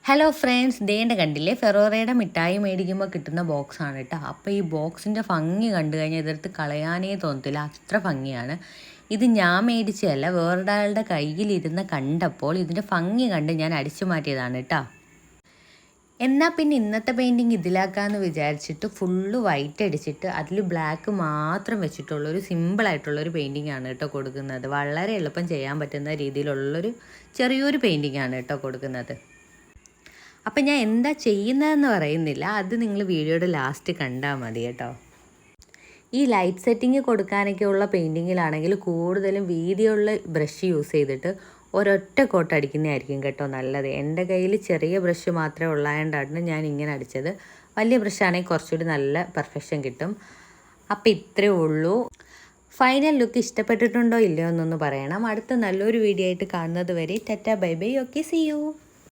Hello friends, ദേണ്ട കണ്ടില്ലേ ഫെറോറയുടെ മിഠായി മേടിക്കുമ്പോൾ കിട്ടുന്ന ബോക്സാണ് കേട്ടോ. അപ്പോൾ ഈ ബോക്സിൻ്റെ ഭംഗി കണ്ടു കഴിഞ്ഞാൽ ഇതെടുത്ത് കളയാനേ തോന്നത്തില്ല, അത്ര ഭംഗിയാണ്. ഇത് ഞാൻ മേടിച്ചതല്ല, വേറൊരാളുടെ കയ്യിലിരുന്ന് കണ്ടപ്പോൾ ഇതിൻ്റെ ഭംഗി കണ്ട് ഞാൻ അടിച്ചു മാറ്റിയതാണ് കേട്ടോ. എന്നാൽ പിന്നെ ഇന്നത്തെ പെയിൻറ്റിങ് ഇതിലാക്കാമെന്ന് വിചാരിച്ചിട്ട് ഫുള്ള് വൈറ്റ് അടിച്ചിട്ട് അതിൽ ബ്ലാക്ക് മാത്രം വെച്ചിട്ടുള്ളൊരു സിമ്പിളായിട്ടുള്ളൊരു പെയിൻറ്റിങ് ആണ് കേട്ടോ കൊടുക്കുന്നത്. വളരെ എളുപ്പം ചെയ്യാൻ പറ്റുന്ന രീതിയിലുള്ളൊരു ചെറിയൊരു പെയിൻറ്റിങ് ആണ് കേട്ടോ കൊടുക്കുന്നത്. അപ്പം ഞാൻ എന്താ ചെയ്യുന്നതെന്ന് പറയുന്നില്ല, അത് നിങ്ങൾ വീഡിയോയുടെ ലാസ്റ്റ് കണ്ടാൽ മതി കേട്ടോ. ഈ ലൈറ്റ് സെറ്റിങ് കൊടുക്കാനൊക്കെയുള്ള പെയിൻറ്റിങ്ങിലാണെങ്കിൽ കൂടുതലും വീതിയുള്ള ബ്രഷ് യൂസ് ചെയ്തിട്ട് ഒരൊറ്റ കോട്ട് അടിക്കുന്നതായിരിക്കും കേട്ടോ നല്ലത്. എൻ്റെ കയ്യിൽ ചെറിയ ബ്രഷ് മാത്രമേ ഉള്ളതുകൊണ്ടാണ് ഞാൻ ഇങ്ങനെ അടിച്ചത്. വലിയ ബ്രഷാണെങ്കിൽ കുറച്ചുകൂടി നല്ല പെർഫെക്ഷൻ കിട്ടും. അപ്പോൾ ഇത്രയേ ഉള്ളൂ. ഫൈനൽ ലുക്ക് ഇഷ്ടപ്പെട്ടിട്ടുണ്ടോ ഇല്ലയോ എന്നൊന്ന് പറയണം. അടുത്ത നല്ലൊരു വീഡിയോ ആയിട്ട് കാണുന്നത് വരെ tata bye bye. Okay, see U.